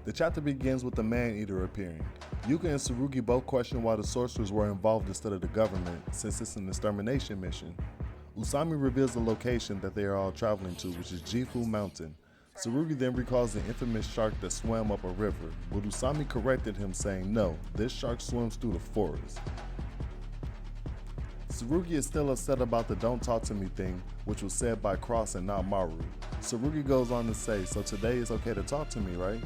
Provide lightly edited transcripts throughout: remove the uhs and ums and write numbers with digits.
The chapter begins with the man-eater appearing. Yuka and Tsurugi both question why the sorcerers were involved instead of the government, since it's an extermination mission. Usami reveals the location that they are all traveling to, which is Jifu Mountain. Tsurugi then recalls the infamous shark that swam up a river, but Usami corrected him saying no, this shark swims through the forest. Tsurugi is still upset about the don't talk to me thing, which was said by Cross and not Maru. Tsurugi goes on to say, so today it's okay to talk to me, right?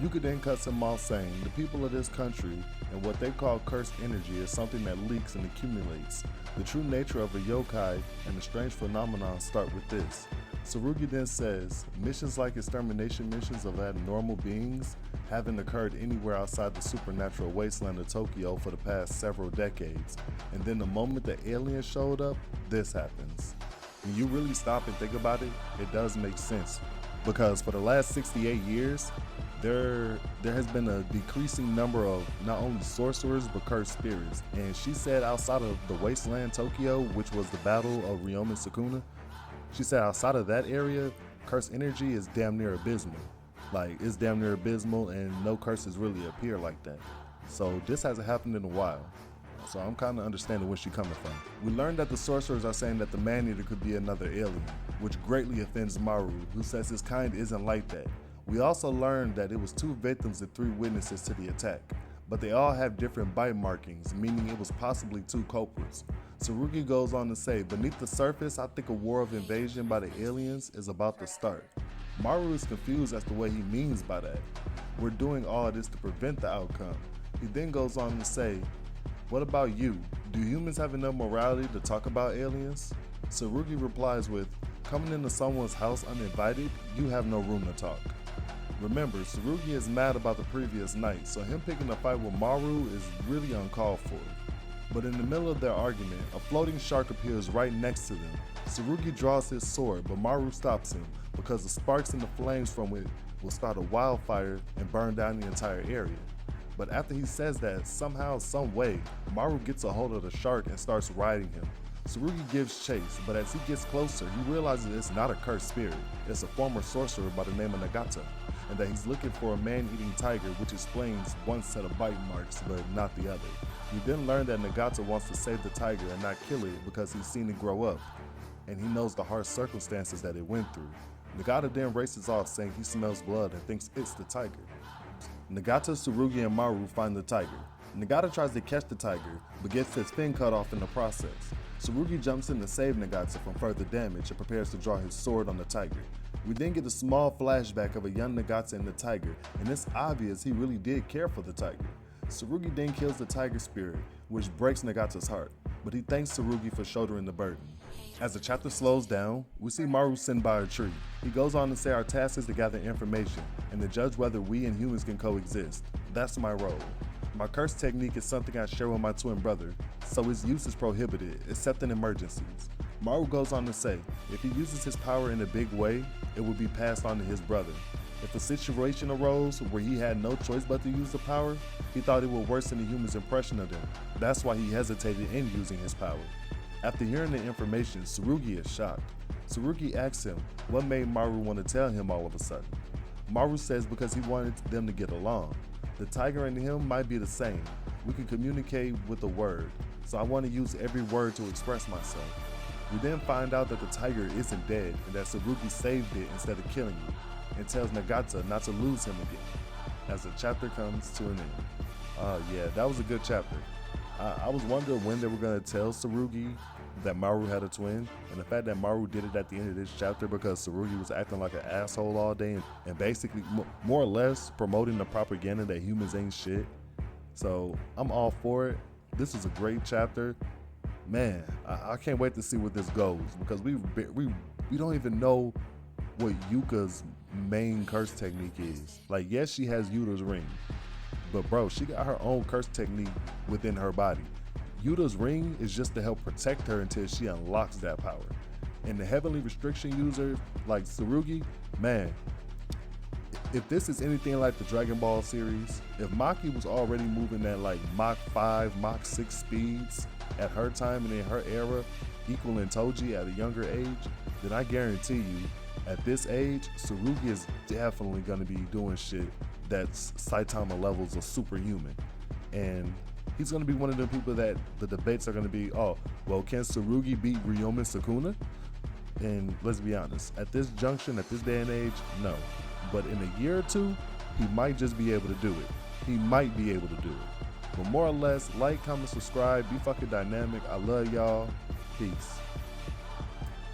Yuka then cuts him off saying, the people of this country and what they call cursed energy is something that leaks and accumulates. The true nature of a yokai and the strange phenomenon start with this. Tsurugi then says, missions like extermination missions of abnormal beings haven't occurred anywhere outside the supernatural wasteland of Tokyo for the past several decades. And then the moment the aliens showed up, this happens. When you really stop and think about it, it does make sense. Because for the last 68 years, there has been a decreasing number of not only sorcerers but cursed spirits. And she said outside of the wasteland Tokyo, which was the battle of Ryomen Sukuna, she said outside of that area, cursed energy is damn near abysmal. Like, it's damn near abysmal and no curses really appear like that. So this hasn't happened in a while. So I'm kind of understanding where she's coming from. We learned that the sorcerers are saying that the man-eater could be another alien, which greatly offends Maru, who says his kind isn't like that. We also learned that it was 2 victims and 3 witnesses to the attack, but they all have different bite markings, meaning it was possibly 2 culprits. Tsurugi goes on to say, beneath the surface, I think a war of invasion by the aliens is about to start. Maru is confused as to what he means by that. We're doing all this to prevent the outcome. He then goes on to say, what about you? Do humans have enough morality to talk about aliens? Tsurugi replies with, coming into someone's house uninvited, you have no room to talk. Remember, Tsurugi is mad about the previous night, so him picking a fight with Maru is really uncalled for. But in the middle of their argument, a floating shark appears right next to them. Tsurugi draws his sword, but Maru stops him because the sparks and the flames from it will start a wildfire and burn down the entire area. But after he says that, somehow, some way, Maru gets a hold of the shark and starts riding him. Tsurugi gives chase, but as he gets closer, he realizes it's not a cursed spirit, it's a former sorcerer by the name of Nagata, and that he's looking for a man-eating tiger, which explains one set of bite marks, but not the other. We then learn that Nagata wants to save the tiger and not kill it because he's seen it grow up, and he knows the harsh circumstances that it went through. Nagata then races off saying he smells blood and thinks it's the tiger. Nagata, Tsurugi, and Maru find the tiger. Nagata tries to catch the tiger, but gets his fin cut off in the process. Tsurugi jumps in to save Nagata from further damage and prepares to draw his sword on the tiger. We then get a small flashback of a young Nagata and the tiger, and it's obvious he really did care for the tiger. Tsurugi then kills the tiger spirit, which breaks Nagata's heart, but he thanks Tsurugi for shouldering the burden. As the chapter slows down, we see Maru sitting by a tree. He goes on to say our task is to gather information and to judge whether we and humans can coexist. That's my role. My curse technique is something I share with my twin brother, so its use is prohibited, except in emergencies. Maru goes on to say, if he uses his power in a big way, it will be passed on to his brother. If a situation arose where he had no choice but to use the power, he thought it would worsen the human's impression of them. That's why he hesitated in using his power. After hearing the information, Tsurugi is shocked. Tsurugi asks him what made Maru want to tell him all of a sudden. Maru says because he wanted them to get along. The tiger and him might be the same. We can communicate with a word, so I want to use every word to express myself. We then find out that the tiger isn't dead and that Tsurugi saved it instead of killing it, and tells Nagata not to lose him again, as the chapter comes to an end. Yeah, that was a good chapter. I was wondering when they were going to tell Tsurugi that Maru had a twin, and the fact that Maru did it at the end of this chapter because Tsurugi was acting like an asshole all day and basically more or less promoting the propaganda that humans ain't shit. So I'm all for it. This is a great chapter. Man, I can't wait to see where this goes because we don't even know what Yuka's main curse technique is. Like, yes, she has Yuta's ring, but bro, she got her own curse technique within her body. Yuta's ring is just to help protect her until she unlocks that power. And the heavenly restriction user like Tsurugi, man, if this is anything like the Dragon Ball series, if Maki was already moving at like Mach 5, Mach 6 speeds at her time and in her era, equaling Toji at a younger age, then I guarantee you At this age, Tsurugi is definitely going to be doing shit that's Saitama levels of superhuman. And he's going to be one of the people that the debates are going to be, oh, well, can Tsurugi beat Ryomen Sukuna? And let's be honest, at this junction, at this day and age, no. But in a year or two, he might just be able to do it. He might be able to do it. But more or less, like, comment, subscribe, be fucking dynamic. I love y'all. Peace.